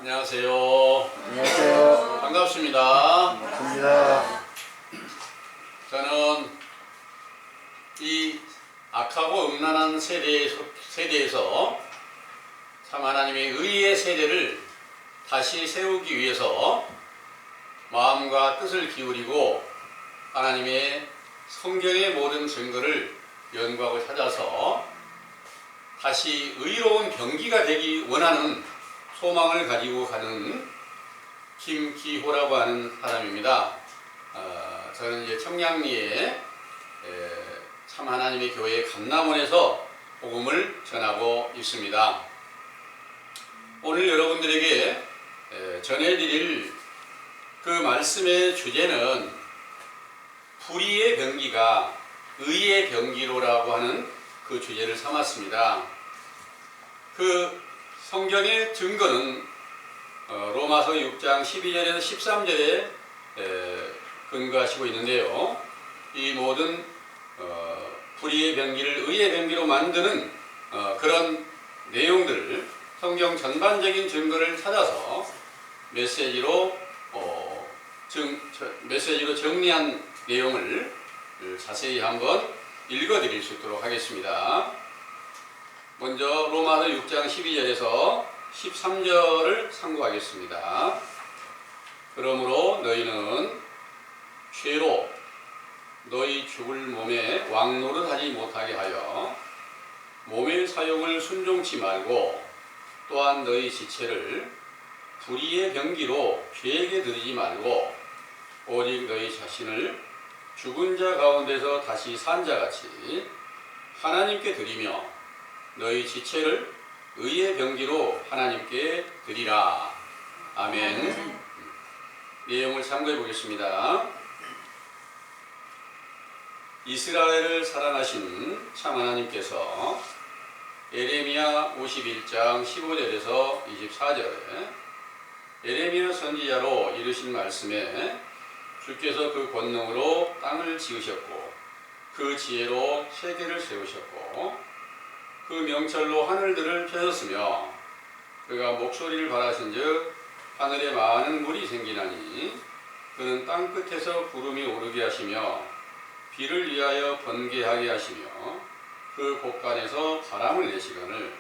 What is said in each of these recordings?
안녕하세요. 안녕하세요. 반갑습니다. 반갑습니다. 저는 이 악하고 음란한 세대에서 참 하나님의 의의 세대를 다시 세우기 위해서 마음과 뜻을 기울이고 하나님의 성경의 모든 증거를 연구하고 찾아서 다시 의로운 병기가 되기 원하는 소망을 가지고 가는 김기호라고 하는 사람입니다. 저는 이제 청량리에 참 하나님의 교회 감남원에서 복음을 전하고 있습니다. 오늘 여러분들에게 전해드릴 그 말씀의 주제는 불의의 병기가 의의 병기로라고 하는 그 주제를 삼았습니다. 그 성경의 증거는 로마서 6장 12절에서 13절에 근거하시고 있는데요. 이 모든 불의의 병기를 의의 병기로 만드는 그런 내용들을 성경 전반적인 증거를 찾아서 메시지로 정리한 내용을 자세히 한번 읽어드릴 수 있도록 하겠습니다. 먼저 로마서 6장 12절에서 13절을 상고하겠습니다. 그러므로 너희는 죄로 너희 죽을 몸에 왕노릇하지 못하게 하여 몸의 사욕을 순종치 말고 또한 너희 지체를 불의의 병기로 죄에게 드리지 말고 오직 너희 자신을 죽은 자 가운데서 다시 산 자같이 하나님께 드리며 너희 지체를 의의 병기로 하나님께 드리라. 아멘. 내용을 참고해 보겠습니다. 이스라엘을 사랑하신 참 하나님께서 예레미야 51장 15절에서 24절에 예레미야 선지자로 이르신 말씀에 주께서 그 권능으로 땅을 지으셨고 그 지혜로 세계를 세우셨고 그 명철로 하늘들을 펴셨으며 그가 목소리를 발하신즉 하늘에 많은 물이 생기나니 그는 땅 끝에서 구름이 오르게 하시며 비를 위하여 번개하게 하시며 그 곳간에서 바람을 내시거늘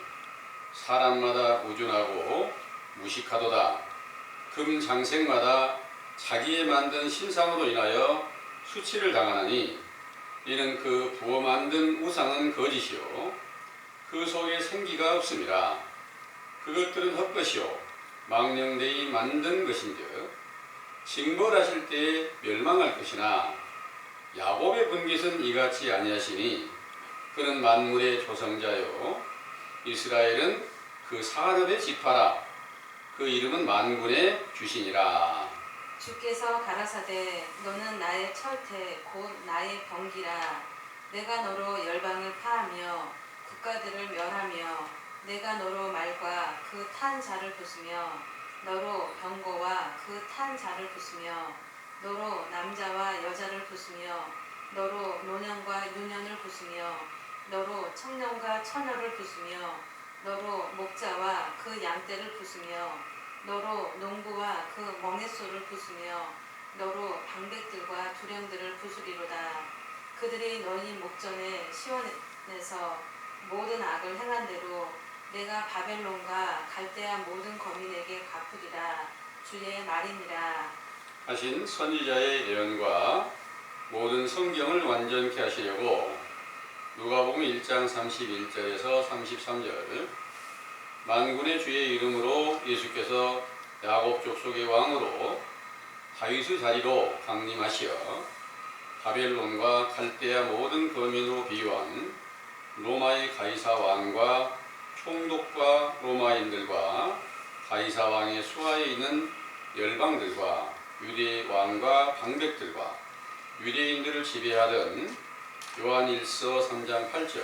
사람마다 우준하고 무식하도다. 금 장색마다 자기의 만든 신상으로 인하여 수치를 당하나니 이는 그 부어 만든 우상은 거짓이요 그 속에 생기가 없음이라. 그것들은 헛것이요 망령되이 만든 것인즉 징벌하실 때에 멸망할 것이나 야곱의 분깃은 이같이 아니하시니 그는 만물의 조성자요 이스라엘은 그 산업의 지파라. 그 이름은 만군의 주신이라. 주께서 가라사대 너는 나의 철퇴 곧 나의 병기라. 내가 너로 열방을 파하며 국가들을 멸하며 내가 너로 말과 그 탄 자를 부수며 너로 병거와 그 탄 자를 부수며 너로 남자와 여자를 부수며 너로 노년과 유년을 부수며 너로 청년과 처녀를 부수며 너로 목자와 그 양떼를 부수며 너로 농부와 그 멍에소를 부수며 너로 방백들과 두령들을 부수리로다. 그들이 너희 목전에 시온에서 모든 악을 행한 대로 내가 바벨론과 갈대아 모든 거민에게 갚으리라. 주의 말이니라. 하신 선지자의 예언과 모든 성경을 완전케 하시려고 누가복음 1장 31절에서 33절 만군의 주의 이름으로 예수께서 야곱 족속의 왕으로 다윗의 자리로 강림하시어 바벨론과 갈대아 모든 거민으로 비유한 로마의 가이사 왕과 총독과 로마인들과 가이사 왕의 수하에 있는 열방들과 유대 왕과 방백들과 유대인들을 지배하던 요한일서 3장 8절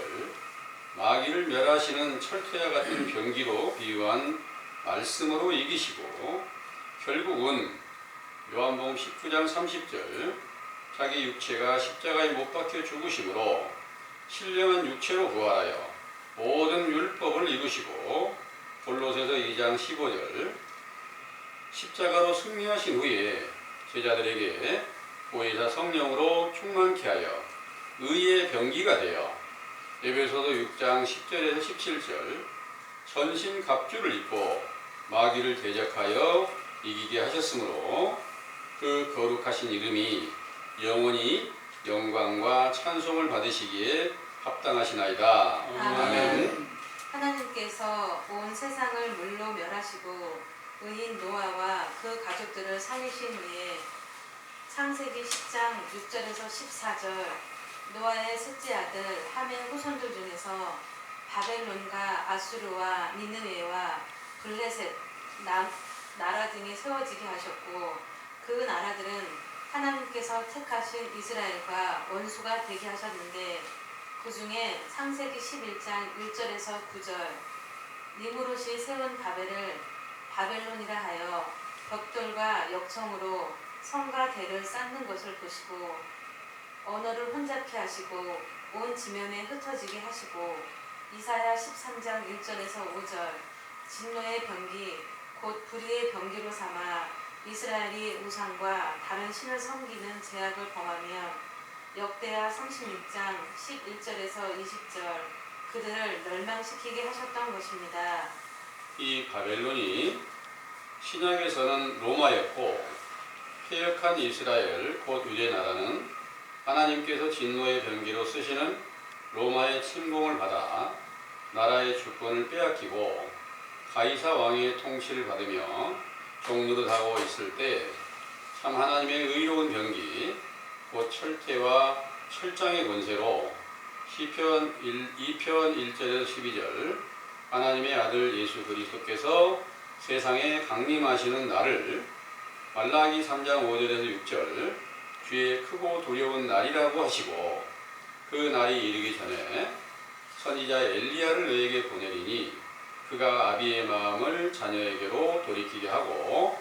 마귀를 멸하시는 철퇴와 같은 병기로 비유한 말씀으로 이기시고 결국은 요한복음 19장 30절 자기 육체가 십자가에 못 박혀 죽으심으로 신령한 육체로 부활하여 모든 율법을 이루시고 골로새서 2장 15절 십자가로 승리하신 후에 제자들에게 보혜사 성령으로 충만케 하여 의의 병기가 되어 에베소서 6장 10절에서 17절 전신 갑주를 입고 마귀를 대적하여 이기게 하셨으므로 그 거룩하신 이름이 영원히 영광과 찬송을 받으시기에 합당하시나이다. 아멘. 하나님께서 온 세상을 물로 멸하시고 의인 노아와 그 가족들을 살리신 후에 창세기 10장 6절에서 14절 노아의 셋째 아들 함의 후손들 중에서 바벨론과 아수르와 니느웨와 블레셋 나라 등이 세워지게 하셨고 그 나라들은 하나님께서 택하신 이스라엘과 원수가 되게 하셨는데 그 중에 창세기 11장 1절에서 9절 니무롯이 세운 바벨을 바벨론이라 하여 벽돌과 역청으로 성과 대를 쌓는 것을 보시고 언어를 혼잡케 하시고 온 지면에 흩어지게 하시고 이사야 13장 1절에서 5절 진노의 병기 곧 불의의 병기로 삼아 이스라엘이 우상과 다른 신을 섬기는 죄악을 범하며 역대하 36장 11절에서 20절 그들을 멸망시키게 하셨던 것입니다. 이 바벨론이 신약에서는 로마였고 패역한 이스라엘 곧 유대 나라는 하나님께서 진노의 병기로 쓰시는 로마의 침공을 받아 나라의 주권을 빼앗기고 가이사 왕의 통치를 받으며 종노릇하고 있을 때 참 하나님의 의로운 병기 곧 철퇴와 철장의 권세로 시편 2편 1절에서 12절 하나님의 아들 예수 그리스도께서 세상에 강림하시는 날을 말라기 3장 5절에서 6절 주의 크고 두려운 날이라고 하시고 그 날이 이르기 전에 선지자 엘리야를 너에게 보내리니 그가 아비의 마음을 자녀에게로 돌이키게 하고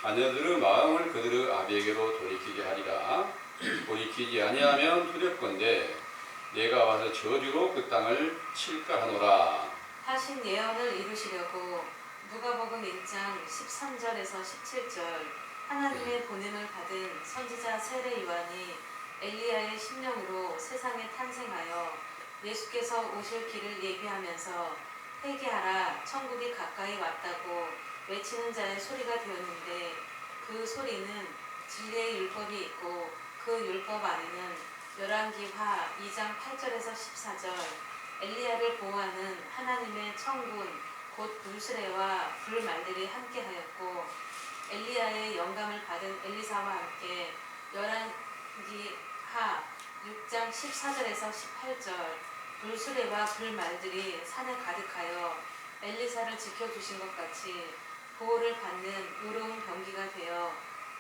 자녀들의 마음을 그들의 아비에게로 돌이키게 하리라. 돌이키지 아니하면 두렵건대 내가 와서 저주로 그 땅을 칠까 하노라. 하신 예언을 이루시려고 누가복음 1장 13절에서 17절 하나님의 보냄을 받은 선지자 세례 요한이 엘리야의 심령으로 세상에 탄생하여 예수께서 오실 길을 예비하면서 회개하라 천국이 가까이 왔다고 외치는 자의 소리가 되었는데 그 소리는 진리의 율법이 있고 그 율법 안에는 열왕기하 2장 8절에서 14절 엘리야를 보호하는 하나님의 청군 곧 불수레와 불말들이 함께하였고 엘리야의 영감을 받은 엘리사와 함께 열왕기하 6장 14절에서 18절 불수레와 불말들이 산에 가득하여 엘리사를 지켜주신 것 같이 보호를 받는 의로운 병기가 되어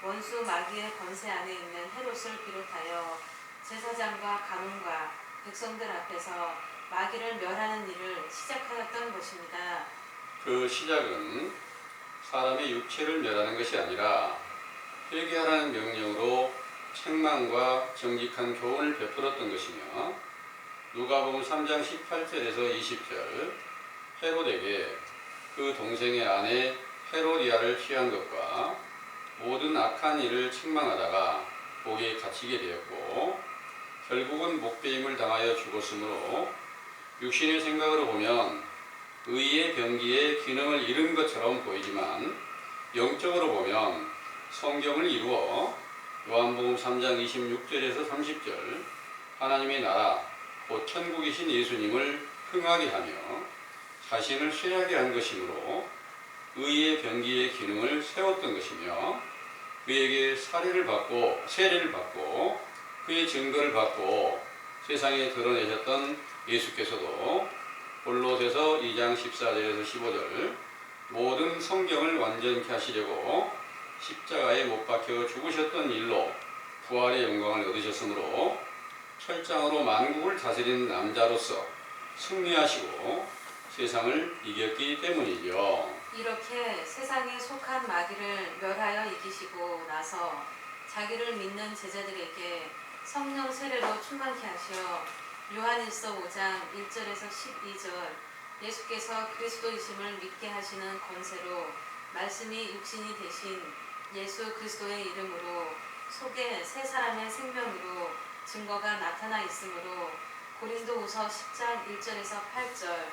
원수 마귀의 권세 안에 있는 헤롯을 비롯하여 제사장과 가문과 백성들 앞에서 마귀를 멸하는 일을 시작하였던 것입니다. 그 시작은 사람의 육체를 멸하는 것이 아니라 회개하라는 명령으로 책망과 정직한 교훈을 베풀었던 것이며 누가복음 3장 18절에서 20절 헤롯에게 그 동생의 아내 헤로디아를 취한 것과 모든 악한 일을 책망하다가 목에 갇히게 되었고 결국은 목베임을 당하여 죽었으므로 육신의 생각으로 보면 의의 병기의 기능을 잃은 것처럼 보이지만 영적으로 보면 성경을 이루어 요한복음 3장 26절에서 30절 하나님의 나라 곧 천국이신 예수님을 흥하게 하며 자신을 쇠하게 한 것이므로 의의 병기의 기능을 세웠던 것이며 그에게 세례를 받고 그의 증거를 받고 세상에 드러내셨던 예수께서도 골로새서 2장 14절에서 15절 모든 성경을 완전케 하시려고 십자가에 못 박혀 죽으셨던 일로 부활의 영광을 얻으셨으므로 철장으로 만국을 다스리는 남자로서 승리하시고 세상을 이겼기 때문이죠. 이렇게 세상에 속한 마귀를 멸하여 이기시고 나서 자기를 믿는 제자들에게 성령 세례로 충만케 하시어 요한일서 5장 1절에서 12절 예수께서 그리스도이심을 믿게 하시는 권세로 말씀이 육신이 되신 예수 그리스도의 이름으로 속에 새 사람의 생명으로 증거가 나타나 있으므로 고린도후서 10장 1절에서 8절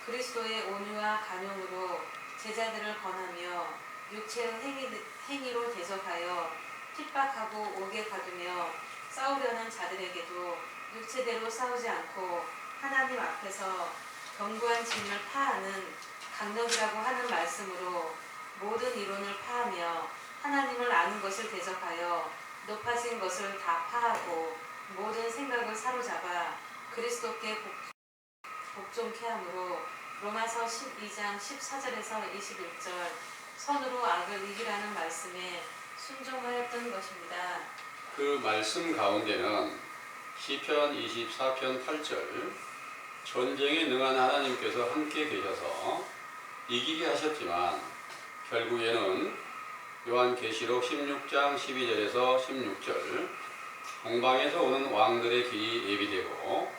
그리스도의 온유와 간용으로 제자들을 권하며 육체의 행위로 대적하여 핍박하고 옥에 가두며 싸우려는 자들에게도 육체대로 싸우지 않고 하나님 앞에서 견고한 진을 파하는 강력이라고 하는 말씀으로 모든 이론을 파하며 하나님을 아는 것을 대적하여 높아진 것을 다 파하고 모든 생각을 사로잡아 그리스도께 복종케 하므로 로마서 12장 14절에서 21절 선으로 악을 이기라는 말씀에 순종하였던 것입니다. 그 말씀 가운데는 시편 24편 8절 전쟁에 능한 하나님께서 함께 계셔서 이기게 하셨지만 결국에는 요한계시록 16장 12절에서 16절 동방에서 오는 왕들의 길이 예비되고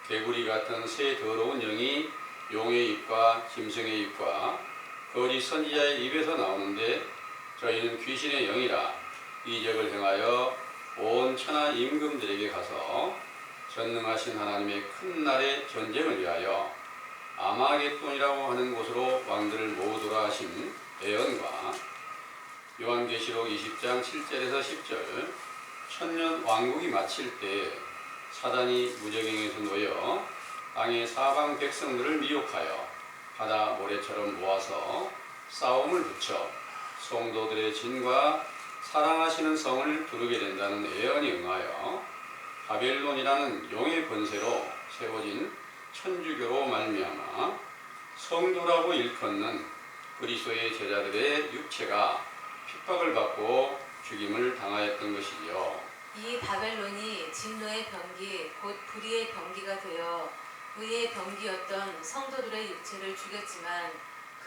개구리 같은 새 더러운 영이 용의 입과 짐승의 입과 거짓 선지자의 입에서 나오는데 저희는 귀신의 영이라 이적을 행하여 온 천하 임금들에게 가서 전능하신 하나님의 큰 날의 전쟁을 위하여 아마겟돈이라고 하는 곳으로 왕들을 모으도록 하신 예언과 요한계시록 20장 7절에서 10절 천년 왕국이 마칠 때 사단이 무저갱에서 놓여 땅의 사방 백성들을 미혹하여 바다 모래처럼 모아서 싸움을 붙여 성도들의 진과 사랑하시는 성을 두르게 된다는 예언이 응하여 바벨론이라는 용의 권세로 세워진 천주교로 말미암아 성도라고 일컫는 그리스도의 제자들의 육체가 핍박을 받고 죽임을 당하였던 것이지요. 이 바벨론이 진노의 병기 곧 불의의 병기가 되어 의의 병기였던 성도들의 육체를 죽였지만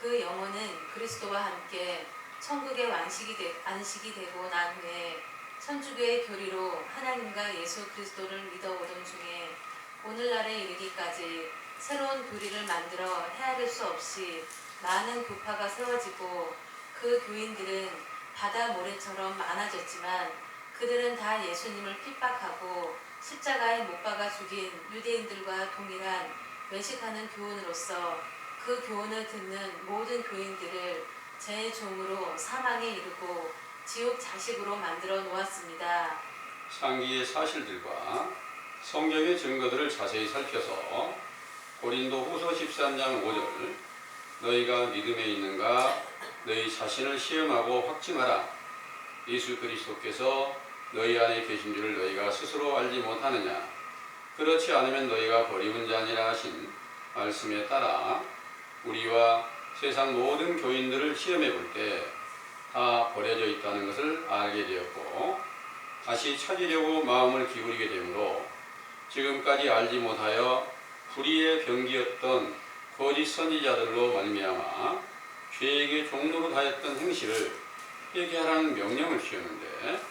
그 영혼은 그리스도와 함께 천국에 안식이 되고 난 후에 천주교의 교리로 하나님과 예수 그리스도를 믿어오던 중에 오늘날에 이르기까지 새로운 교리를 만들어 헤아릴 수 없이 많은 교파가 세워지고 그 교인들은 바다 모래처럼 많아졌지만 그들은 다 예수님을 핍박하고 십자가에 못 박아 죽인 유대인들과 동일한 외식하는 교훈으로서 그 교훈을 듣는 모든 교인들을 제 종으로 사망에 이르고 지옥 자식으로 만들어 놓았습니다. 상기의 사실들과 성경의 증거들을 자세히 살펴서 고린도후서 13장 5절 너희가 믿음에 있는가 너희 자신을 시험하고 확증하라. 예수 그리스도께서 너희 안에 계신 줄을 너희가 스스로 알지 못하느냐. 그렇지 않으면 너희가 버리운 자니라 하신 말씀에 따라 우리와 세상 모든 교인들을 시험해 볼 때 다 버려져 있다는 것을 알게 되었고 다시 찾으려고 마음을 기울이게 되므로 지금까지 알지 못하여 불의의 병기였던 거짓 선지자들로 말미암아 죄에게 종로로 다했던 행실을 회개하라는 명령을 주셨는데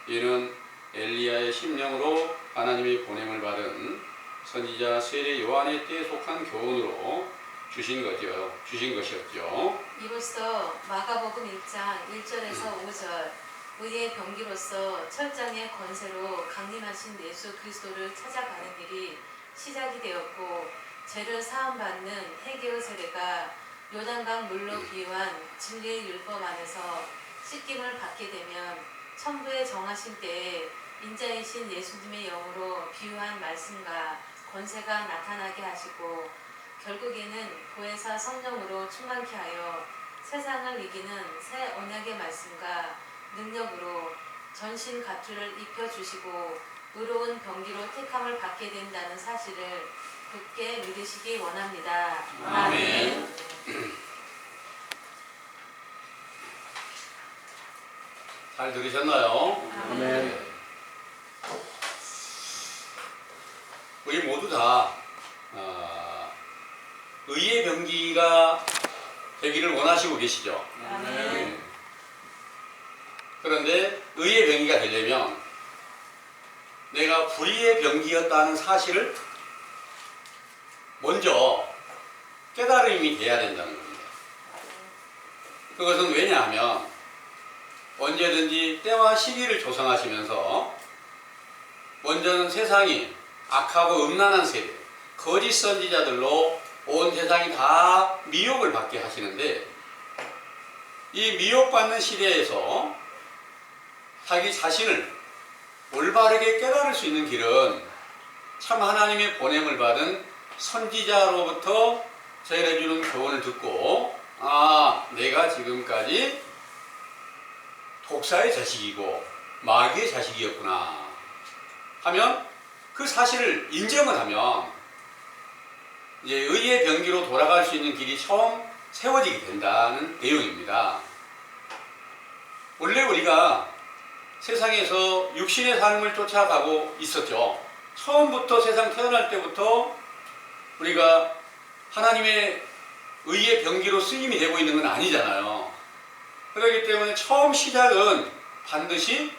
이는 엘리야의 심령으로 하나님의 보냄을 받은 선지자 세례 요한의 때에 속한 교훈으로 주신 것이었죠. 이로써 마가복음 1장 1절에서 5절 의의 병기로서 철장의 권세로 강림하신 예수 그리스도를 찾아가는 일이 시작이 되었고 죄를 사함받는 회개의 세례가 요단강 물로 비유한 진리의 율법 안에서 씻김을 받게 되면 천부에 정하신 때에 인자이신 예수님의 영으로 비유한 말씀과 권세가 나타나게 하시고 결국에는 보혜사 성령으로 충만케 하여 세상을 이기는 새 언약의 말씀과 능력으로 전신 갑주를 입혀주시고 의로운 병기로 택함을 받게 된다는 사실을 굳게 믿으시기 원합니다. 아멘. 잘 들으셨나요? 아멘. 우리 모두 다 의의 병기가 되기를 원하시고 계시죠? 아멘. 그런데 의의 병기가 되려면 내가 불의의 병기였다는 사실을 먼저 깨달음이 돼야 된다는 겁니다. 그것은 왜냐하면 언제든지 때와 시기를 조성하시면서 먼저는 세상이 악하고 음란한 세대, 거짓 선지자들로 온 세상이 다 미혹을 받게 하시는데, 이 미혹받는 시대에서 자기 자신을 올바르게 깨달을 수 있는 길은 참 하나님의 보냄을 받은 선지자로부터 전해주는 교훈을 듣고, 아, 내가 지금까지 독사의 자식이고 마귀의 자식이었구나 하면, 그 사실을 인정을 하면 이제 의의 병기로 돌아갈 수 있는 길이 처음 세워지게 된다는 내용입니다. 원래 우리가 세상에서 육신의 삶을 쫓아가고 있었죠. 처음부터 세상 태어날 때부터 우리가 하나님의 의의 병기로 쓰임이 되고 있는 건 아니잖아요. 그렇기 때문에 처음 시작은 반드시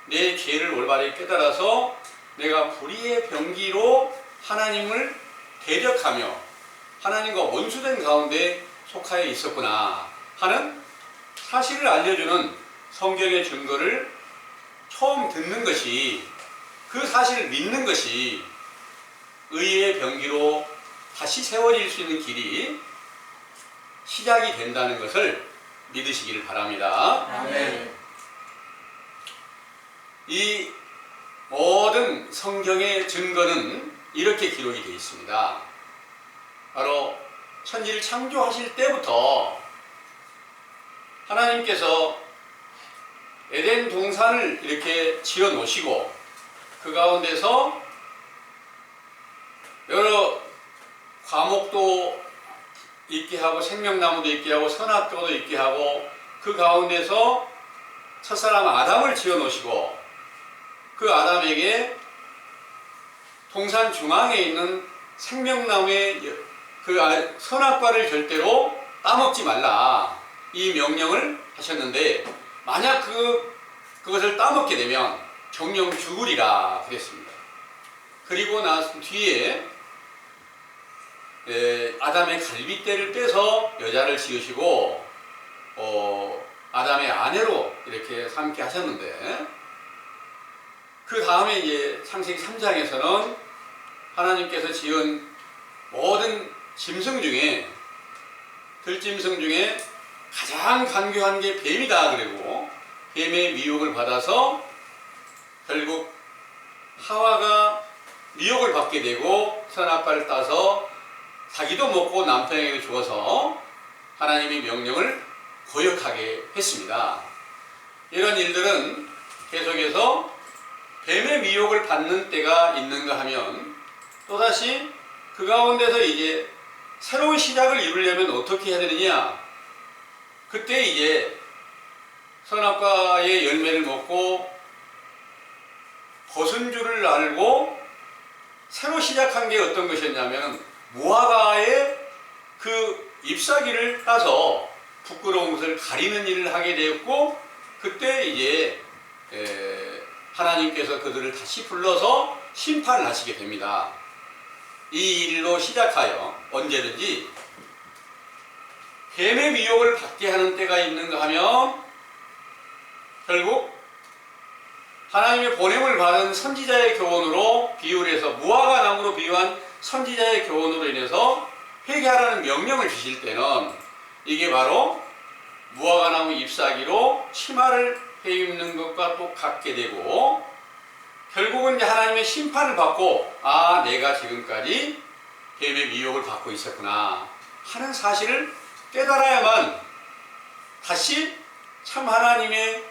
내 죄를 올바르게 깨달아서 내가 불의의 병기로 하나님을 대적하며 하나님과 원수된 가운데 속하여 있었구나 하는 사실을 알려주는 성경의 증거를 처음 듣는 것이, 그 사실을 믿는 것이 의의 병기로 다시 세워질 수 있는 길이 시작이 된다는 것을 믿으시기를 바랍니다. 아멘. 이 모든 성경의 증거는 이렇게 기록이 되어 있습니다. 바로 천지를 창조하실 때부터 하나님께서 에덴 동산을 이렇게 지어 놓으시고, 그 가운데서 여러 과목도 있게 하고 생명나무도 있게 하고 선악과도 있게 하고, 그 가운데서 첫사람 아담을 지어 놓으시고, 그 아담에게 동산 중앙에 있는 생명나무의 그 선악과를 절대로 따먹지 말라, 이 명령을 하셨는데, 만약 그것을 따먹게 되면 정령 죽으리라 그랬습니다. 그리고 나서 뒤에 아담의 갈빗대를 빼서 여자를 지으시고 아담의 아내로 이렇게 삼게 하셨는데, 그 다음에 이제 창세기 3장에서는 하나님께서 지은 모든 짐승 중에, 들짐승 중에 가장 간교한 게 뱀이다 그리고, 뱀의 미혹을 받아서 결국 하와가 미혹을 받게 되고 선악과를 따서 자기도 먹고 남편에게 주어서 하나님의 명령을 거역하게 했습니다. 이런 일들은 계속해서 뱀의 미혹을 받는 때가 있는가 하면, 또다시 그 가운데서 이제 새로운 시작을 이루려면 어떻게 해야 되느냐, 그때 이제 선악과의 열매를 먹고 벗은 줄을 알고 새로 시작한 게 어떤 것이었냐면, 무화과의 그 잎사귀를 따서 부끄러운 것을 가리는 일을 하게 되었고, 그때 이제 하나님께서 그들을 다시 불러서 심판을 하시게 됩니다. 이 일로 시작하여 언제든지 뱀의 미혹을 받게 하는 때가 있는가 하면, 결국 하나님의 보냄을 받은 선지자의 교훈으로 비유를 해서, 무화과 나무로 비유한 선지자의 교훈으로 인해서 회개하라는 명령을 주실 때는, 이게 바로 무화과 나무 잎사귀로 치마를 해입는 것과 똑같게 되고, 결국은 이제 하나님의 심판을 받고, 아, 내가 지금까지 뱀의 미혹을 받고 있었구나 하는 사실을 깨달아야만 다시 참 하나님의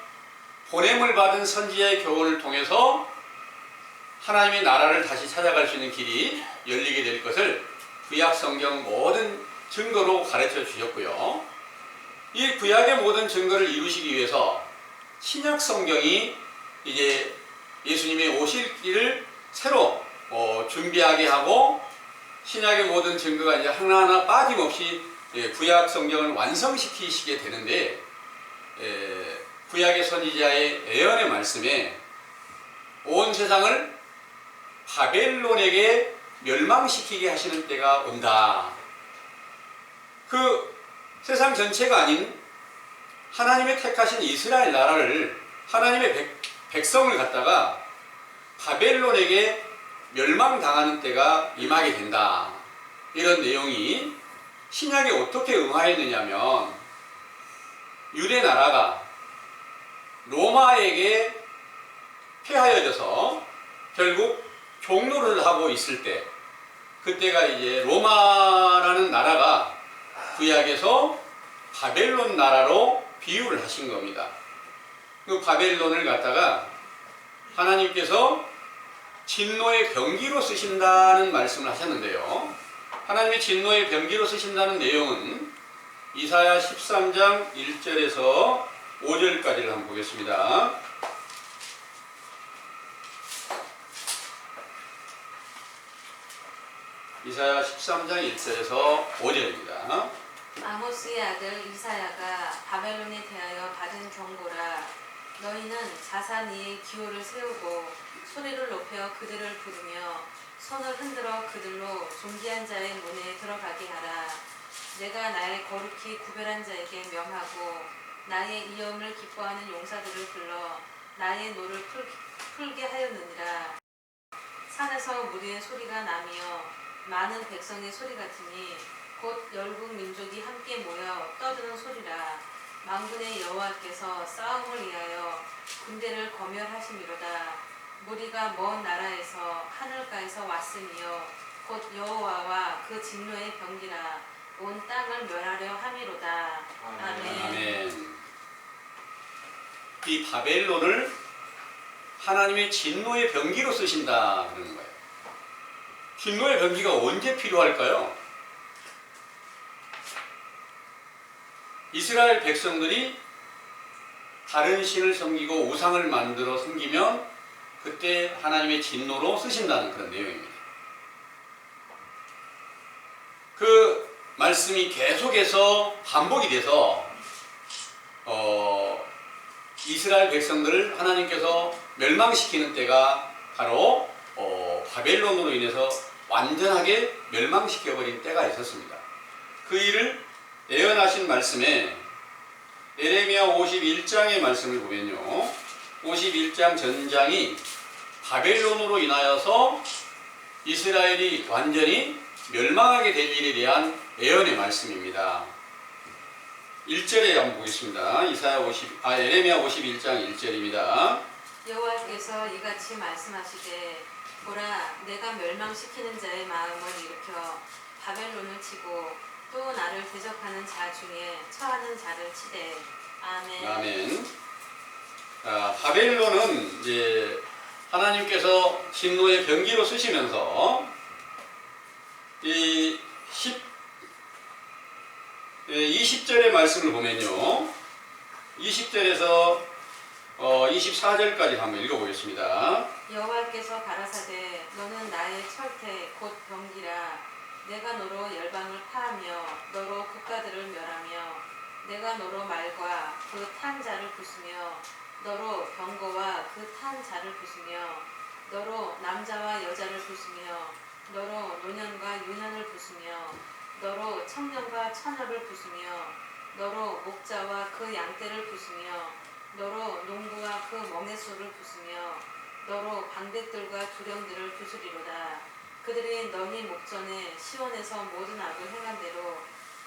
보냄을 받은 선지자의 교훈을 통해서 하나님의 나라를 다시 찾아갈 수 있는 길이 열리게 될 것을 구약 성경 모든 증거로 가르쳐 주셨고요. 이 구약의 모든 증거를 이루시기 위해서 신약 성경이 이제 예수님의 오실 길을 새로 준비하게 하고, 신약의 모든 증거가 이제 하나하나 빠짐없이 구약 성경을 완성시키시게 되는데, 구약의 선지자의 예언의 말씀에 온 세상을 바벨론에게 멸망시키게 하시는 때가 온다. 그 세상 전체가 아닌 하나님의 택하신 이스라엘 나라를, 하나님의 백성을 갖다가 바벨론에게 멸망당하는 때가 임하게 된다. 이런 내용이 신약에 어떻게 응하였느냐면, 유대 나라가 로마에게 패하여져서 결국 종노를 하고 있을 때, 그때가 이제 로마라는 나라가 구약에서 바벨론 나라로 비유를 하신 겁니다. 그 바벨론을 갖다가 하나님께서 진노의 병기로 쓰신다는 말씀을 하셨는데요. 하나님의 진노의 병기로 쓰신다는 내용은 이사야 13장 1절에서 5절까지를 한번 보겠습니다. 이사야 13장 1절에서 5절입니다. 아모스의 아들 이사야가 바벨론에 대하여 받은 경고라. 너희는 자사니의 기호를 세우고 소리를 높여 그들을 부르며 손을 흔들어 그들로 존귀한 자의 문에 들어가게 하라. 내가 나의 거룩히 구별한 자에게 명하고 나의 이음을 기뻐하는 용사들을 불러 나의 노를 풀게 하였느니라. 산에서 무리의 소리가 나며 많은 백성의 소리 같으니 곧 열국 민족이 함께 모여 떠드는 소리라. 만군의 여호와께서 싸움을 위하여 군대를 거멸하심이로다. 무리가 먼 나라에서 하늘가에서 왔으며 곧 여호와와 그 진노의 병기라. 온 땅을 멸하려 함이로다. 아멘. 아멘. 이 바벨론을 하나님의 진노의 병기로 쓰신다 그러는 거예요. 진노의 병기가 언제 필요할까요? 이스라엘 백성들이 다른 신을 섬기고 우상을 만들어 섬기면 그때 하나님의 진노로 쓰신다는 그런 내용입니다. 그 말씀이 계속해서 반복이 돼서 이스라엘 백성들을 하나님께서 멸망시키는 때가 바로 바벨론으로 인해서 완전하게 멸망시켜버린 때가 있었습니다. 그 일을 예언하신 말씀에 예레미야 51장의 말씀을 보면요, 51장 전장이 바벨론으로 인하여서 이스라엘이 완전히 멸망하게 될 일에 대한 예언의 말씀입니다. 1절에 한번 보겠습니다. 예레미야 51장 1절입니다. 여호와께서 이같이 말씀하시되 보라 내가 멸망시키는 자의 마음을 일으켜 바벨론을 치고 또 나를 대적하는 자 중에 처하는 자를 치되. 아멘. 아멘. 바벨론은 이제 하나님께서 진노의 병기로 쓰시면서 이 20절의 말씀을 보면요, 20절에서 24절까지 한번 읽어보겠습니다. 여호와께서 가라사대 너는 나의 철퇴 곧 병기라. 내가 너로 열방을 파하며 너로 국가들을 멸하며 내가 너로 말과 그 탄 자를 부수며 너로 병거와 그 탄 자를 부수며 너로 남자와 여자를 부수며 너로 노년과 유년을 부수며 너로 청년과 처녀를 부수며 너로 목자와 그 양떼를 부수며 너로 농부와 그 멍에소를 부수며 너로 방백들과 두령들을 부수리로다. 그들이 너희 목전에 시온에서 모든 악을 행한 대로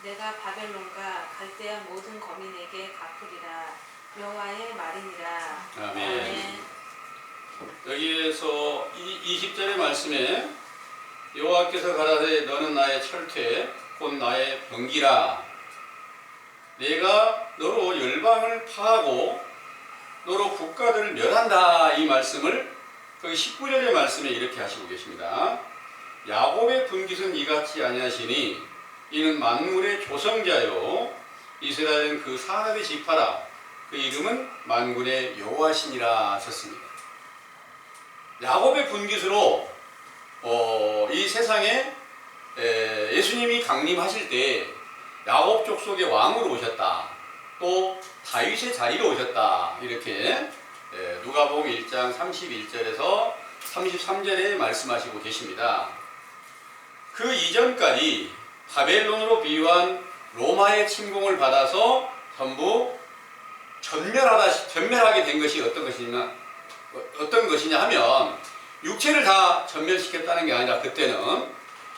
내가 바벨론과 갈대아 모든 거민에게 갚으리라. 여호와의 말이니라. 아멘. 여기에서 20절의 말씀에 여호와께서 가라사대 너는 나의 철퇴 곧 나의 병기라. 내가 너로 열방을 파하고 너로 국가들을 멸한다. 이 말씀을 그 19절의 말씀에 이렇게 하시고 계십니다. 야곱의 분깃은 이같이 아니하시니 이는 만군의 조성자요 이스라엘은 그 사람의 지파라. 그 이름은 만군의 여호와시니라 하셨습니다. 야곱의 분깃으로 이 세상에 예수님이 강림하실 때 야곱 족속의 왕으로 오셨다. 또 다윗의 자리로 오셨다. 이렇게 누가복음 1장 31절에서 33절에 말씀하시고 계십니다. 그 이전까지 바벨론으로 비유한 로마의 침공을 받아서 전부 전멸하게 된 것이 어떤 것이냐 하면 육체를 다 전멸시켰다는 게 아니라 그때는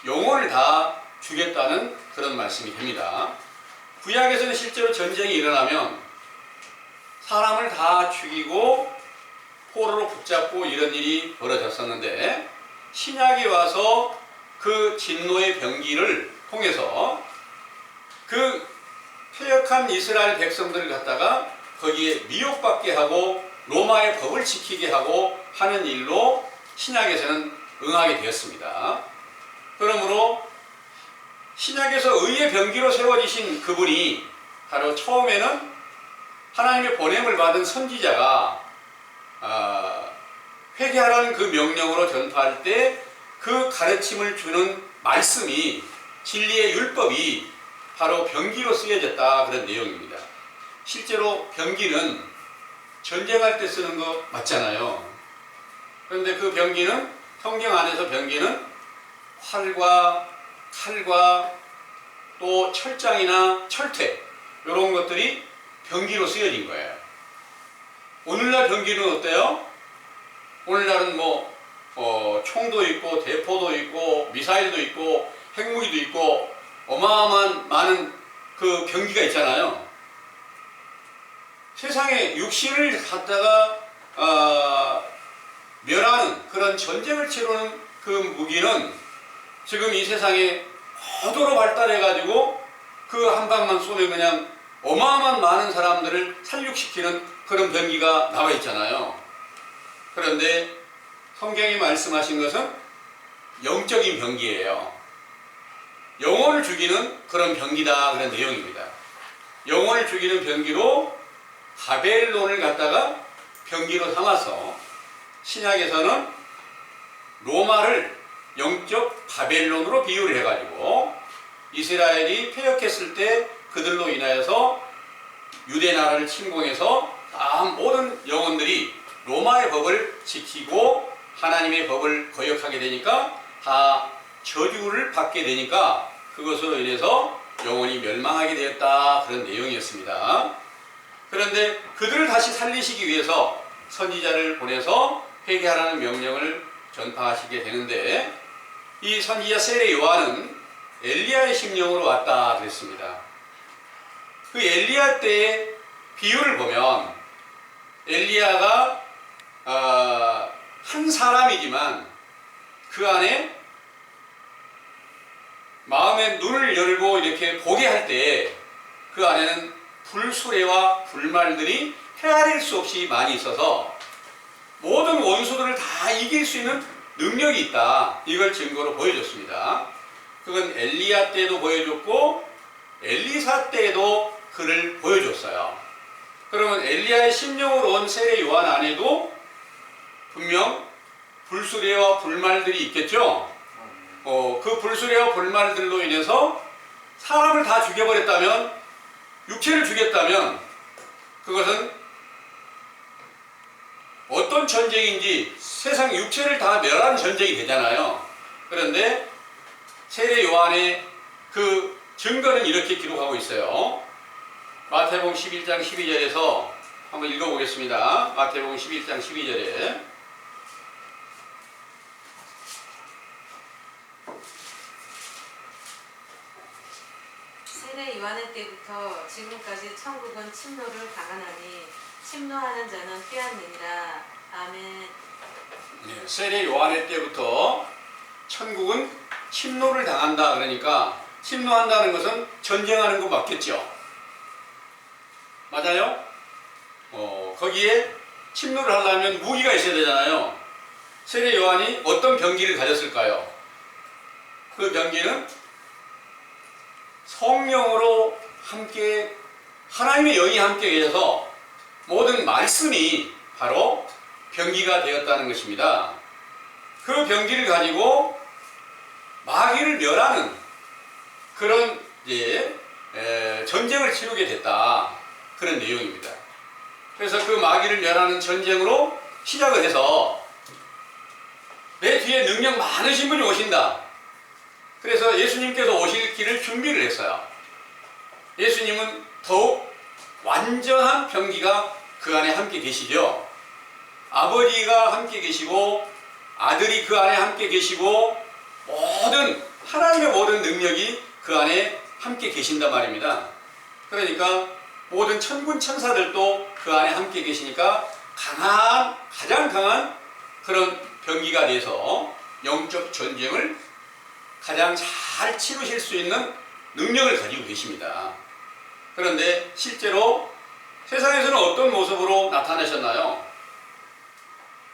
영혼을 다 죽였다는 그런 말씀이 됩니다. 구약에서는 실제로 전쟁이 일어나면 사람을 다 죽이고 포로로 붙잡고 이런 일이 벌어졌었는데 신약에 와서 그 진노의 병기를 통해서 그 퇴역한 이스라엘 백성들을 갖다가 거기에 미혹받게 하고 로마의 법을 지키게 하고 하는 일로 신약에서는 응하게 되었습니다. 그러므로 신약에서 의의 병기로 세워지신 그분이 바로 처음에는 하나님의 보냄을 받은 선지자가 회개하라는 그 명령으로 전파할 때 그 가르침을 주는 말씀이 진리의 율법이 바로 병기로 쓰여졌다 그런 내용입니다. 실제로 병기는 전쟁할 때 쓰는 거 맞잖아요. 그런데 그 병기는 성경 안에서 병기는 활과 칼과 또 철장이나 철퇴 이런 것들이 병기로 쓰여진 거예요. 오늘날 병기는 어때요? 오늘날은 총도 있고 대포도 있고 미사일도 있고 핵무기도 있고 어마어마한 많은 그 병기가 있잖아요. 세상에 육신을 갖다가 멸하는 그런 전쟁을 치르는 그 무기는 지금 이 세상에 고도로 발달해가지고 그 한 방만 쏘면 그냥 어마어마한 많은 사람들을 살육시키는 그런 병기가 나와 있잖아요. 그런데 성경이 말씀하신 것은 영적인 병기예요. 영혼을 죽이는 그런 병기다 그런 내용입니다. 영혼을 죽이는 병기로 바벨론을 갖다가 병기로 삼아서 신약에서는 로마를 영적 바벨론으로 비유를 해가지고 이스라엘이 퇴역했을 때 그들로 인하여서 유대 나라를 침공해서 다 모든 영혼들이 로마의 법을 지키고 하나님의 법을 거역하게 되니까 다 저주를 받게 되니까 그것으로 인해서 영혼이 멸망하게 되었다 그런 내용이었습니다. 그런데 그들을 다시 살리시기 위해서 선지자를 보내서 회개하라는 명령을 전파하시게 되는데 이 선지자 세례 요한은 엘리야의 심령으로 왔다 그랬습니다. 그 엘리야 때의 비유를 보면 엘리야가 한 사람이지만 그 안에 마음의 눈을 열고 이렇게 보게 할 때 그 안에는 불수레와 불말들이 헤아릴 수 없이 많이 있어서 모든 원수들을 다 이길 수 있는 능력이 있다. 이걸 증거로 보여줬습니다. 그건 엘리야 때도 보여줬고 엘리사 때도 그를 보여줬어요. 그러면 엘리야의 심령으로 온 세례 요한 안에도 분명 불수레와 불말들이 있겠죠. 그 불수레와 불말들로 인해서 사람을 다 죽여버렸다면, 육체를 죽였다면 그것은 어떤 전쟁인지 세상 육체를 다 멸하는 전쟁이 되잖아요. 그런데 세례 요한의 그 증거는 이렇게 기록하고 있어요. 마태복음 11장 12절에서 한번 읽어보겠습니다. 마태복음 11장 12절에 세례 요한의 때부터 지금까지 천국은 침노를 당하나니 침노하는 자는 빼앗느니라. 아멘. 네, 세례 요한의 때부터 천국은 침노를 당한다. 그러니까 침노한다는 것은 전쟁하는 거 맞겠죠? 맞아요? 거기에 침노를 하려면 무기가 있어야 되잖아요. 세례 요한이 어떤 병기를 가졌을까요? 그 병기는 성령으로 함께 하나님의 영이 함께 계셔서 모든 말씀이 바로 병기가 되었다는 것입니다. 그 병기를 가지고 마귀를 멸하는 그런 전쟁을 치르게 됐다. 그런 내용입니다. 그래서 그 마귀를 멸하는 전쟁으로 시작을 해서 내 뒤에 능력 많으신 분이 오신다. 그래서 예수님께서 오실 길을 준비를 했어요. 예수님은 더욱 완전한 병기가 그 안에 함께 계시죠. 아버지가 함께 계시고 아들이 그 안에 함께 계시고 하나님의 모든 능력이 그 안에 함께 계신단 말입니다. 그러니까 모든 천군 천사들도 그 안에 함께 계시니까 가장 강한 그런 병기가 돼서 영적 전쟁을 가장 잘 치르실 수 있는 능력을 가지고 계십니다. 그런데 실제로 세상에서는 어떤 모습으로 나타나셨나요?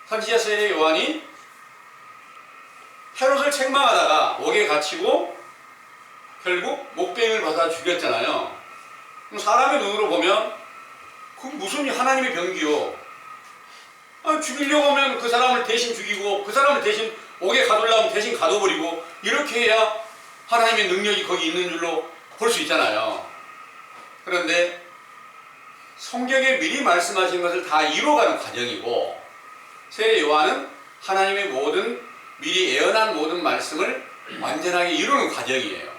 선지자 세례 요한이 헤롯을 책망하다가 옥에 갇히고 결국 목베임을 받아 죽였잖아요. 그럼 사람의 눈으로 보면 그 무슨 하나님의 병기요? 죽이려고 하면 그 사람을 대신 죽이고 그 사람을 대신 옥에 가두려면 대신 가둬버리고 이렇게 해야 하나님의 능력이 거기 있는 줄로 볼 수 있잖아요. 그런데 성경에 미리 말씀하신 것을 다 이뤄가는 과정이고 세례 요한은 하나님의 모든 미리 예언한 모든 말씀을 완전하게 이루는 과정이에요.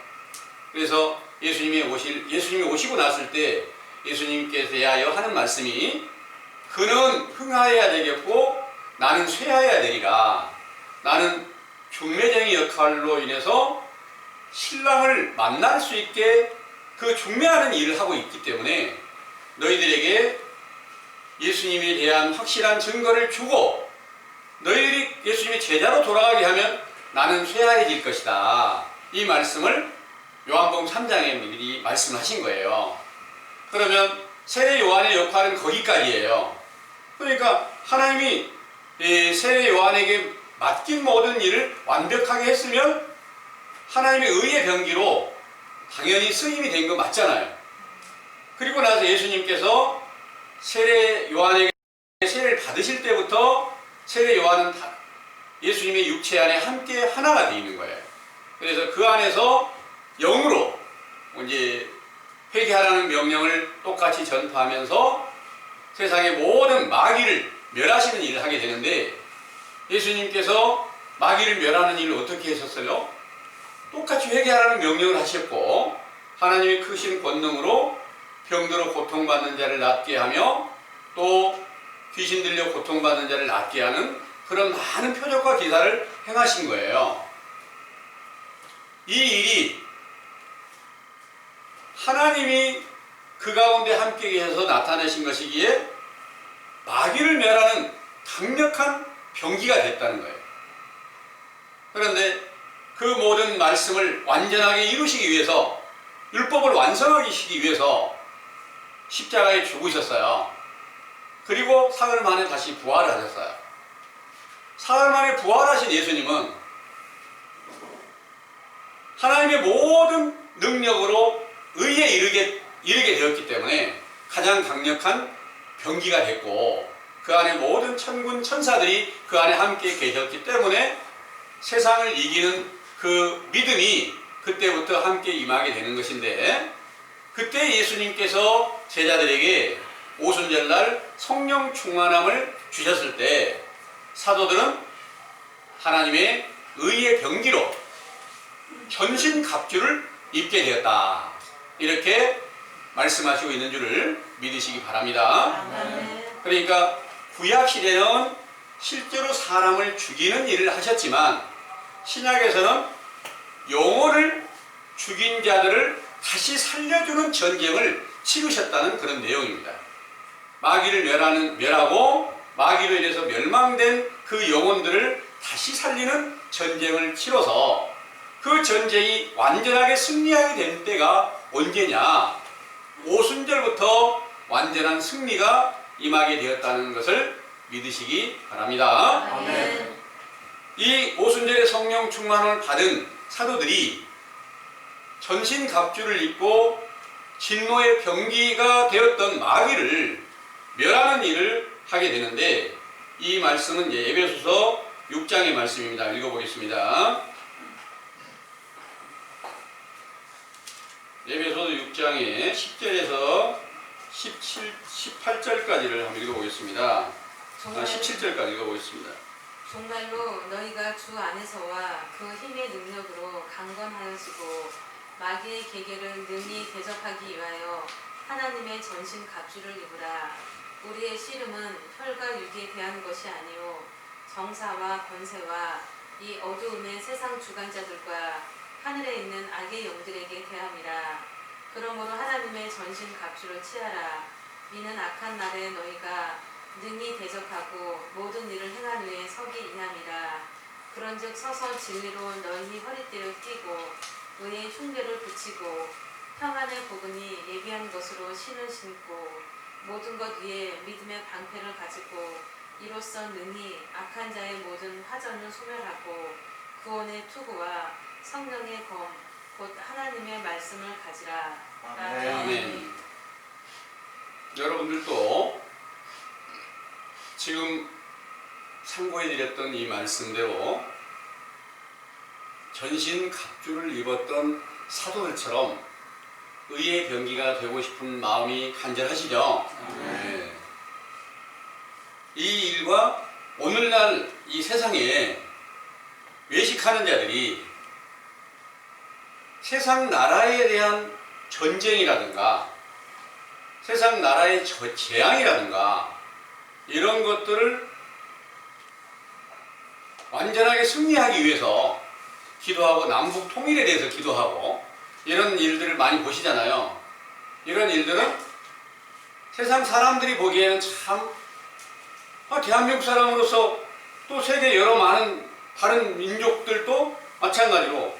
그래서 예수님이 오시고 났을 때 예수님께서 대하여 하는 말씀이 그는 흥하여야 되겠고 나는 쇠하여야 되리라. 나는 중매쟁이 역할로 인해서 신랑을 만날 수 있게 그 중매하는 일을 하고 있기 때문에 너희들에게 예수님에 대한 확실한 증거를 주고 너희들이 예수님의 제자로 돌아가게 하면 나는 쇠하해질 것이다. 이 말씀을 요한복음 3장에 미리 말씀하신 거예요. 그러면 세례 요한의 역할은 거기까지예요. 그러니까 하나님이 세례 요한에게 맡긴 모든 일을 완벽하게 했으면 하나님의 의의 병기로 당연히 쓰임이 된 거 맞잖아요. 그리고 나서 예수님께서 세례 요한에게 세례를 받으실 때부터 세례 요한은 예수님의 육체 안에 함께 하나가 되어 있는 거예요. 그래서 그 안에서 영으로 이제 회개하라는 명령을 똑같이 전파하면서 세상의 모든 마귀를 멸하시는 일을 하게 되는데 예수님께서 마귀를 멸하는 일을 어떻게 하셨어요? 똑같이 회개하라는 명령을 하셨고 하나님의 크신 권능으로 병들어 고통받는 자를 낫게 하며 또 귀신 들려 고통받는 자를 낫게 하는 그런 많은 표적과 기사를 행하신 거예요. 이 일이 하나님이 그 가운데 함께 계셔서 나타내신 것이기에 마귀를 멸하는 강력한 병기가 됐다는 거예요. 그런데 그 모든 말씀을 완전하게 이루시기 위해서 율법을 완성하시기 위해서 십자가에 죽으셨어요. 그리고 사흘 만에 다시 부활하셨어요. 사흘 만에 부활하신 예수님은 하나님의 모든 능력으로 의에 이르게 되었기 때문에 가장 강력한 병기가 됐고 그 안에 모든 천군 천사들이 그 안에 함께 계셨기 때문에 세상을 이기는 그 믿음이 그때부터 함께 임하게 되는 것인데 그때 예수님께서 제자들에게 오순절날 성령 충만함을 주셨을 때 사도들은 하나님의 의의 병기로 전신갑주를 입게 되었다. 이렇게 말씀하시고 있는 줄을 믿으시기 바랍니다. 그러니까 구약시대는 실제로 사람을 죽이는 일을 하셨지만 신약에서는 영혼을 죽인 자들을 다시 살려주는 전쟁을 치르셨다는 그런 내용입니다. 마귀를 멸하고 마귀로 인해서 멸망된 그 영혼들을 다시 살리는 전쟁을 치러서 그 전쟁이 완전하게 승리하게 된 때가 언제냐? 오순절부터 완전한 승리가 임하게 되었다는 것을 믿으시기 바랍니다. 아멘. 이 오순절의 성령 충만을 받은 사도들이 전신갑주를 입고 진노의 병기가 되었던 마귀를 멸하는 일을 하게 되는데 이 말씀은 에베소서 6장의 말씀입니다. 읽어보겠습니다. 에베소서 6장의 10절에서 18절까지를 한번 읽어보겠습니다. 17절까지 읽어보겠습니다. 정말로 너희가 주 안에서와 그 힘의 능력으로 강건하여지고 마귀의 계계를 능히 대적하기 위하여 하나님의 전신 갑주를 입으라. 우리의 씨름은 혈과 육에 대한 것이 아니요 정사와 권세와 이 어두움의 세상 주관자들과 하늘에 있는 악의 영들에게 대함이라. 그러므로 하나님의 전신 갑주를 취하라. 이는 악한 날에 너희가 능히 대적하고 모든 일을 행한 후에 서기 이함이라. 그런즉 서서 진리로 너희 허리띠를 띠고 의의 흉배를 붙이고 평안의 복음이 예비한 것으로 신을 신고 모든 것 위에 믿음의 방패를 가지고 이로써 능히 악한 자의 모든 화전을 소멸하고 구원의 투구와 성령의 검 곧 하나님의 말씀을 가지라. 아멘. 아멘. 여러분들도 지금 참고해드렸던 이 말씀대로 전신 갑주를 입었던 사도들처럼 의의 병기가 되고 싶은 마음이 간절하시죠? 네. 이 일과 오늘날 이 세상에 외식하는 자들이 세상 나라에 대한 전쟁이라든가 세상 나라의 재앙이라든가 이런 것들을 완전하게 승리하기 위해서 기도하고 남북 통일에 대해서 기도하고 이런 일들을 많이 보시잖아요. 이런 일들은 세상 사람들이 보기에는 참 대한민국 사람으로서 또 세계 여러 많은 다른 민족들도 마찬가지로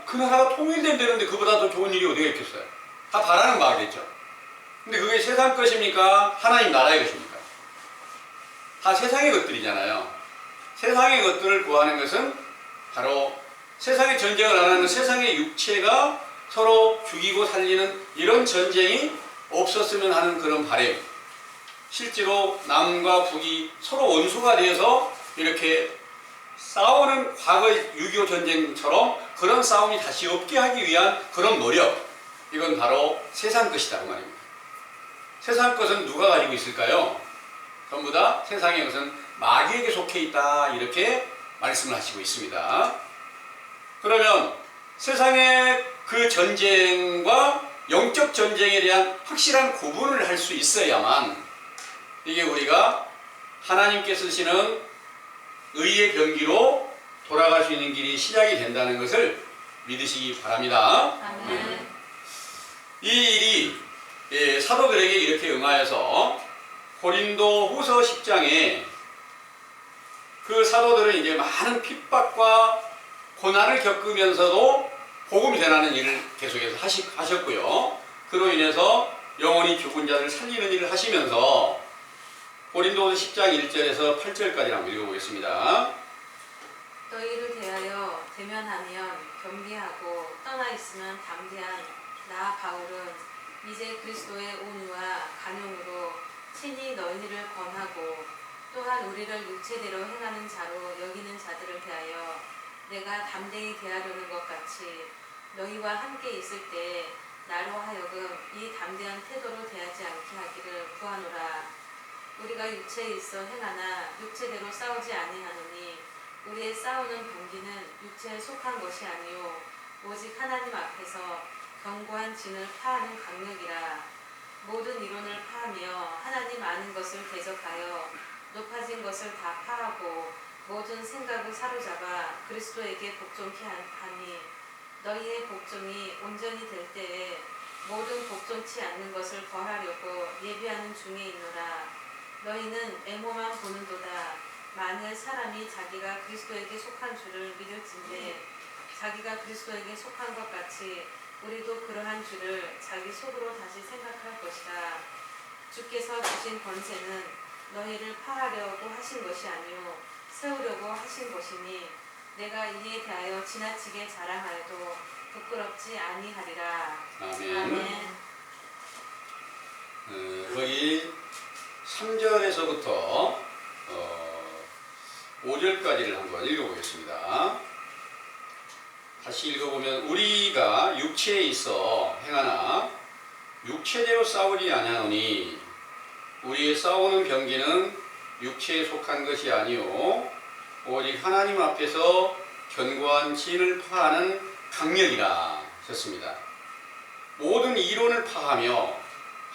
그 나라가 통일된다는데 그보다 더 좋은 일이 어디가 있겠어요? 다 바라는 바겠죠. 근데 그게 세상 것입니까? 하나님 나라의 것입니까? 다 세상의 것들이잖아요. 세상의 것들을 구하는 것은 바로 세상의 전쟁을 안 하는 세상의 육체가 서로 죽이고 살리는 이런 전쟁이 없었으면 하는 그런 바람. 실제로 남과 북이 서로 원수가 되어서 이렇게 싸우는 과거 6.25 전쟁처럼 그런 싸움이 다시 없게 하기 위한 그런 노력. 이건 바로 세상 것이다 그 말입니다. 세상 것은 누가 가지고 있을까요? 전부 다 세상의 것은 마귀에게 속해 있다 이렇게 말씀을 하시고 있습니다. 그러면 세상의 그 전쟁과 영적 전쟁에 대한 확실한 구분을 할 수 있어야만 이게 우리가 하나님께 쓰시는 의의 병기로 돌아갈 수 있는 길이 시작이 된다는 것을 믿으시기 바랍니다. 아멘. 이 일이 사도들에게 이렇게 응하여서 고린도 후서 10장에 그 사도들은 이제 많은 핍박과 고난을 겪으면서도 복음 전하는 일을 계속해서 하셨고요. 그로 인해서 영원히 죽은 자를 살리는 일을 하시면서 고린도후서 10장 1절에서 8절까지 한번 읽어보겠습니다. 너희를 대하여 대면하면 겸비하고 떠나 있으면 담대한 나 바울은 이제 그리스도의 온유와 간용으로 친히 너희를 권하고 또한 우리를 육체대로 행하는 자로 여기는 자들을 대하여 내가 담대히 대하려는 것 같이 너희와 함께 있을 때 나로 하여금 이 담대한 태도로 대하지 않게 하기를 구하노라. 우리가 육체에 있어 행하나 육체대로 싸우지 아니하노니 우리의 싸우는 병기는 육체에 속한 것이 아니요 오직 하나님 앞에서 견고한 진을 파하는 강력이라. 모든 이론을 파하며 하나님 아는 것을 대적하여 높아진 것을 다 파하고 모든 생각을 사로잡아 그리스도에게 복종케 하니 너희의 복종이 온전히 될 때에 모든 복종치 않는 것을 벌하려고 예비하는 중에 있노라. 너희는 애모만 보는도다. 만일 사람이 자기가 그리스도에게 속한 줄을 믿을진데 자기가 그리스도에게 속한 것 같이 우리도 그러한 줄을 자기 속으로 다시 생각할 것이다. 주께서 주신 권세는 너희를 파하려고 하신 것이 아니요 세우려고 하신 것이니 내가 이에 대하여 지나치게 자랑하여도 부끄럽지 아니하리라. 아멘. 아멘. 거기 3절에서부터 5절까지를 한번 읽어보겠습니다. 다시 읽어보면 우리가 육체에 있어 행하나 육체대로 싸우리 아니하노니 우리의 싸우는 병기는 육체에 속한 것이 아니요 오직 하나님 앞에서 견고한 진을 파하는 강력이라 하셨습니다. 모든 이론을 파하며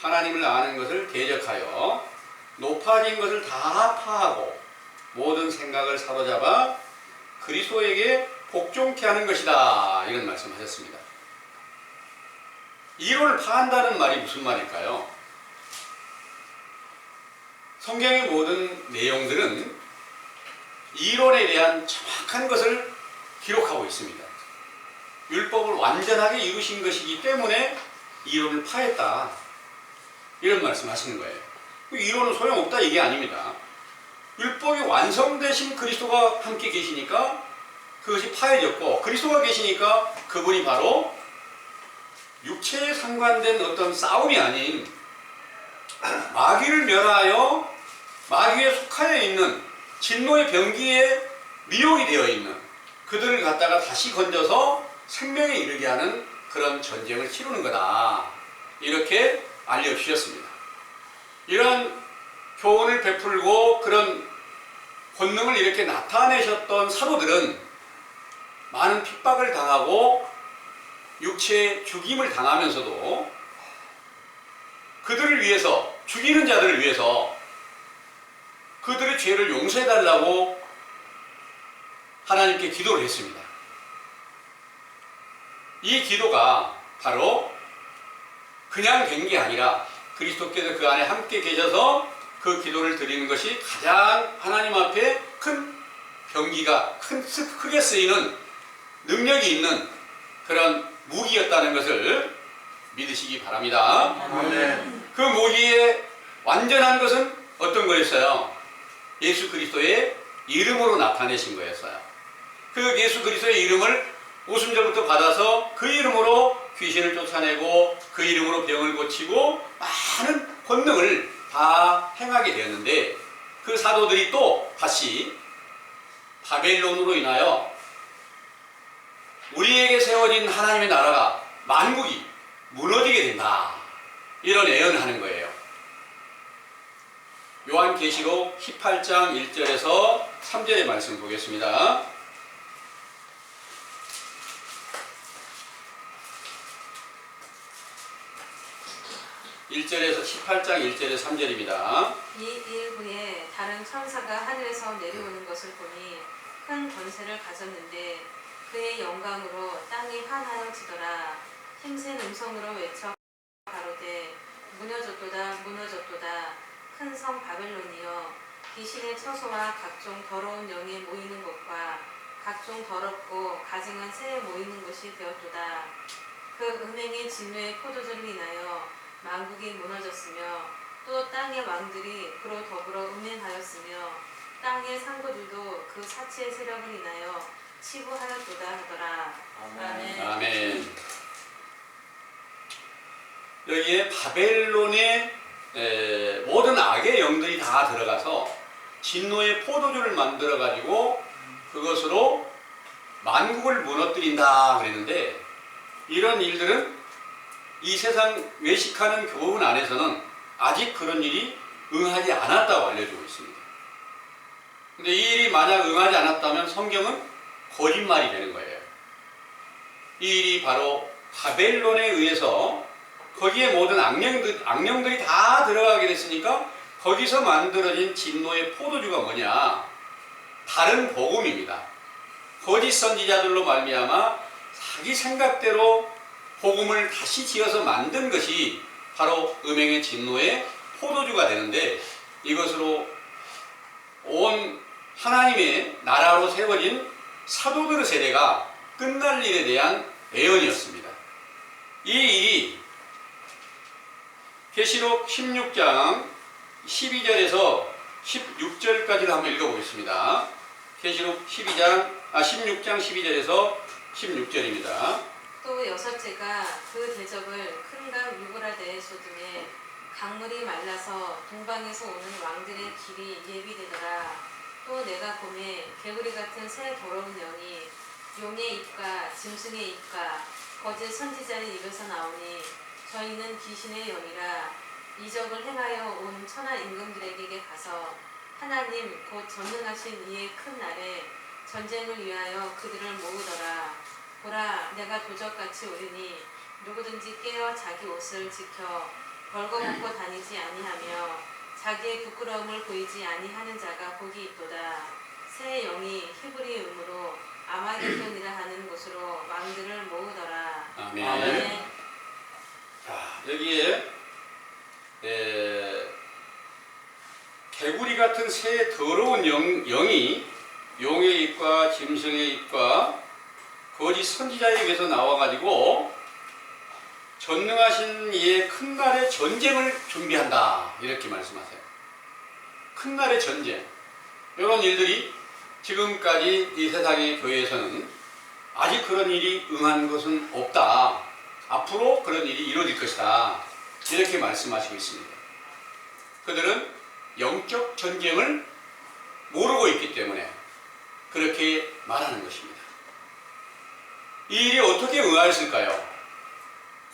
하나님을 아는 것을 대적하여 높아진 것을 다 파하고 모든 생각을 사로잡아 그리스도에게 복종케 하는 것이다. 이런 말씀하셨습니다. 이론을 파한다는 말이 무슨 말일까요? 성경의 모든 내용들은 이론에 대한 정확한 것을 기록하고 있습니다. 율법을 완전하게 이루신 것이기 때문에 이론을 파했다. 이런 말씀하시는 거예요. 이론은 소용없다 이게 아닙니다. 율법이 완성되신 그리스도가 함께 계시니까 그것이 파해졌고, 그리스도가 계시니까 그분이 바로 육체에 상관된 어떤 싸움이 아닌 마귀를 멸하여 마귀에 속하여 있는 진노의 병기에 미혹이 되어 있는 그들을 갖다가 다시 건져서 생명에 이르게 하는 그런 전쟁을 치르는 거다. 이렇게 알려주셨습니다. 이런 교훈을 베풀고 그런 권능을 이렇게 나타내셨던 사도들은 많은 핍박을 당하고 육체의 죽임을 당하면서도 그들을 위해서, 죽이는 자들을 위해서 그들의 죄를 용서해달라고 하나님께 기도를 했습니다. 이 기도가 바로 그냥 된 게 아니라 그리스도께서 그 안에 함께 계셔서 그 기도를 드리는 것이 가장 하나님 앞에 큰 병기가 크게 쓰이는 능력이 있는 그런 무기였다는 것을 믿으시기 바랍니다. 아멘. 그 무기의 완전한 것은 어떤 거였어요? 예수 그리스도의 이름으로 나타내신 거였어요. 그 예수 그리스도의 이름을 오순절부터 받아서 그 이름으로 귀신을 쫓아내고 그 이름으로 병을 고치고 많은 권능을 다 행하게 되었는데, 그 사도들이 또 다시 바벨론으로 인하여 우리에게 세워진 하나님의 나라가 만국이 무너지게 된다. 이런 예언을 하는 거예요. 요한계시록 18장 1절에서 3절의 말씀 보겠습니다. 1절에서 18장 1절에서 3절입니다. 이 일 후에 다른 천사가 하늘에서 내려오는 것을 보니 큰 권세를 가졌는데 그의 영광으로 땅이 환하여지더라. 힘센 음성으로 외쳐 가로되 무너졌도다 무너졌도다 큰 성 바벨론이여 귀신의 처소와 각종 더러운 영에 모이는 곳과 각종 더럽고 가증한 새에 모이는 곳이 되었도다. 그 음행의 진노의 포도주를 인하여 만국이 무너졌으며 또 땅의 왕들이 그로 더불어 음행하였으며 땅의 상고들도 그 사치의 세력을 인하여 치부하였도다 하더라. 아멘. 아멘. 여기에 바벨론의 모든 악의 영들이 다 들어가서 진노의 포도주를 만들어 가지고 그것으로 만국을 무너뜨린다 그랬는데, 이런 일들은 이 세상 외식하는 교훈 안에서는 아직 그런 일이 응하지 않았다고 알려주고 있습니다. 근데 이 일이 만약 응하지 않았다면 성경은 거짓말이 되는 거예요. 이 일이 바로 바벨론에 의해서 거기에 모든 악령들이 다 들어가게 됐으니까 거기서 만들어진 진노의 포도주가 뭐냐? 다른 복음입니다. 거짓 선지자들로 말미암아 자기 생각대로 복음을 다시 지어서 만든 것이 바로 음행의 진노의 포도주가 되는데, 이것으로 온 하나님의 나라로 세워진 사도들의 세대가 끝날 일에 대한 예언이었습니다. 이 일이 계시록 16장 12절에서 16절까지를 한번 읽어보겠습니다. 계시록 16장 12절에서 16절입니다. 또 여섯째가 그 대적을 큰 강 유브라데에 쏟음에 강물이 말라서 동방에서 오는 왕들의 길이 예비되더라. 또 내가 보매 개구리 같은 새 더러운 영이 용의 입과 짐승의 입과 거짓 선지자의 입에서 나오니 저희는 귀신의 영이라 이적을 행하여 온 천하 임금들에게 가서 하나님 곧 전능하신 이의 큰 날에 전쟁을 위하여 그들을 모으더라. 보라, 내가 도적같이 오리니 누구든지 깨어 자기 옷을 지켜 벌거벗고 다니지 아니하며 자기의 부끄러움을 보이지 아니하는 자가 복이 있도다. 새 영이 히브리 음으로 아마겟돈이라 하는 곳으로 왕들을 모으더라. 아멘. 아멘. 자, 여기에 개구리 같은 새 더러운 영이 용의 입과 짐승의 입과 거짓 선지자에게서 나와가지고 전능하신 이의 큰 날의 전쟁을 준비한다, 이렇게 말씀하세요. 큰 날의 전쟁, 이런 일들이 지금까지 이 세상의 교회에서는 아직 그런 일이 응한 것은 없다, 앞으로 그런 일이 이루어질 것이다, 이렇게 말씀하시고 있습니다. 그들은 영적 전쟁을 모르고 있기 때문에 그렇게 말하는 것입니다. 이 일이 어떻게 응하였을까요?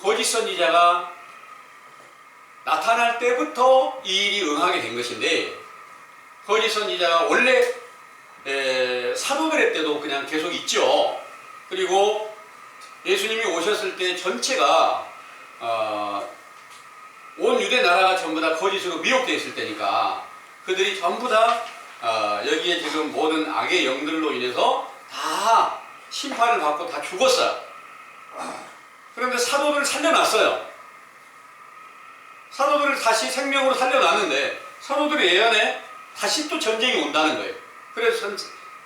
거짓 선지자가 나타날 때부터 이 일이 응하게 된 것인데, 거짓 선지자가 원래 사도들의 때도 그냥 계속 있죠. 그리고 예수님이 오셨을 때 전체가 온 유대 나라가 전부 다 거짓으로 미혹되어 있을 때니까 그들이 전부 다 여기에 지금 모든 악의 영들로 인해서 다 심판을 받고 다 죽었어요. 그런데 사도들을 살려놨어요. 사도들을 다시 생명으로 살려놨는데 사도들의 예언에 다시 또 전쟁이 온다는 거예요. 그래서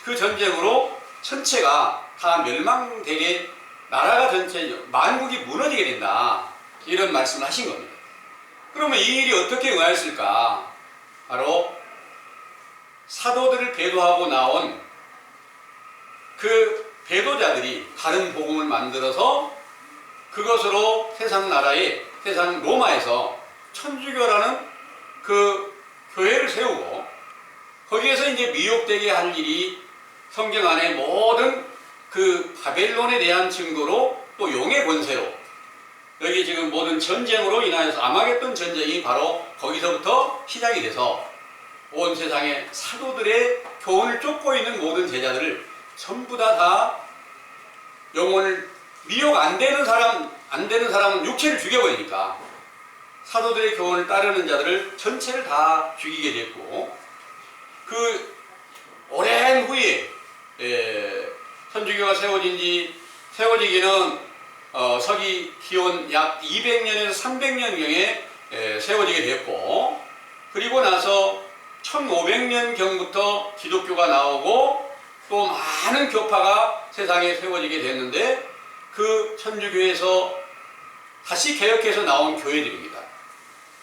그 전쟁으로 전체가 다 멸망되게, 나라가 전체 만국이 무너지게 된다, 이런 말씀을 하신 겁니다. 그러면 이 일이 어떻게 응하였을까? 바로 사도들을 배도하고 나온 그 배도자들이 다른 복음을 만들어서 그것으로 세상 나라에, 세상 로마에서 천주교라는 그 교회를 세우고 거기에서 이제 미혹되게 할 일이 성경 안에 모든 그 바벨론에 대한 증거로 또 용의 권세로, 여기 지금 모든 전쟁으로 인하여서 아마겟돈 전쟁이 바로 거기서부터 시작이 돼서 온 세상에 사도들의 교훈을 쫓고 있는 모든 제자들을 전부 다 영혼을, 미혹 안 되는 사람은 육체를 죽여버리니까 사도들의 교훈을 따르는 자들을 전체를 다 죽이게 됐고, 그 오랜 후에 천주교가 세워지기는 서기 기원 약 200년에서 300년경에 세워지게 됐고, 그리고 나서 1500년경부터 기독교가 나오고 또 많은 교파가 세상에 세워지게 됐는데, 그 천주교에서 다시 개혁해서 나온 교회들입니다.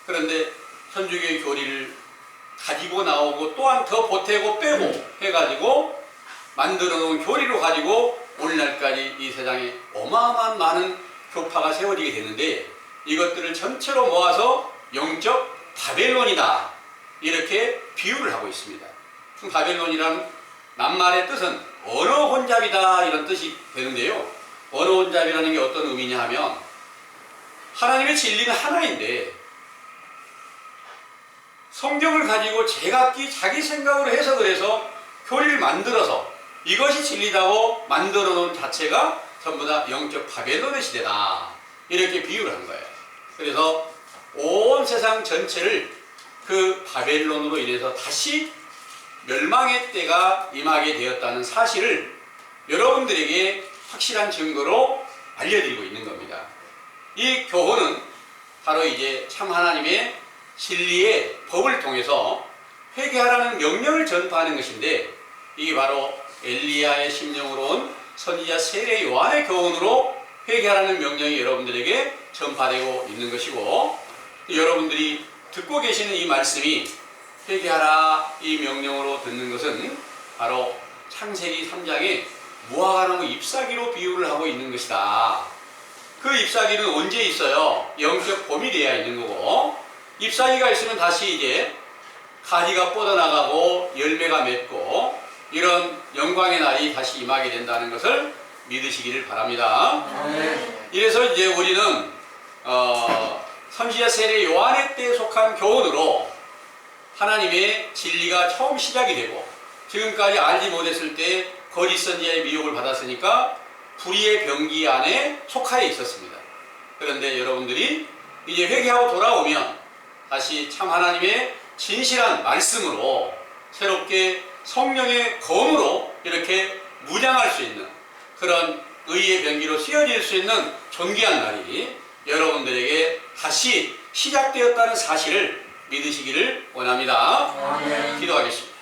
그런데 천주교의 교리를 가지고 나오고 또한 더 보태고 빼고 해가지고 만들어 놓은 교리로 가지고 오늘날까지 이 세상에 어마어마한 많은 교파가 세워지게 됐는데, 이것들을 전체로 모아서 영적 바벨론이다, 이렇게 비유를 하고 있습니다. 바벨론이란 낱말의 뜻은 언어 혼잡이다, 이런 뜻이 되는데요. 언어 혼잡이라는 게 어떤 의미냐 하면, 하나님의 진리는 하나인데 성경을 가지고 제각기 자기 생각으로 해석을 해서 교리를 만들어서 이것이 진리다고 만들어 놓은 자체가 전부 다 영적 바벨론의 시대다, 이렇게 비유를 한 거예요. 그래서 온 세상 전체를 그 바벨론으로 인해서 다시 멸망의 때가 임하게 되었다는 사실을 여러분들에게 확실한 증거로 알려드리고 있는 겁니다. 이 교훈은 바로 이제 참 하나님의 진리의 법을 통해서 회개하라는 명령을 전파하는 것인데, 이게 바로 엘리야의 심령으로 온 선지자 세례 요한의 교훈으로 회개하라는 명령이 여러분들에게 전파되고 있는 것이고, 여러분들이 듣고 계시는 이 말씀이 회개하라 이 명령으로 듣는 것은 바로 창세기 3장에 무화과나무 잎사귀로 비유를 하고 있는 것이다. 그 잎사귀는 언제 있어요? 영적 봄이 되어야 있는 거고, 잎사귀가 있으면 다시 이제 가지가 뻗어나가고 열매가 맺고 이런 영광의 날이 다시 임하게 된다는 것을 믿으시기를 바랍니다. 이래서 이제 우리는 선지자 세례 요한의 때에 속한 교훈으로 하나님의 진리가 처음 시작이 되고, 지금까지 알지 못했을 때 거짓 선지자의 미혹을 받았으니까 불의의 병기 안에 속하여 있었습니다. 그런데 여러분들이 이제 회개하고 돌아오면 다시 참 하나님의 진실한 말씀으로 새롭게 성령의 검으로 이렇게 무장할 수 있는 그런 의의 병기로 쓰여질 수 있는 존귀한 날이 여러분들에게 다시 시작되었다는 사실을 믿으시기를 원합니다. 아멘. 기도하겠습니다.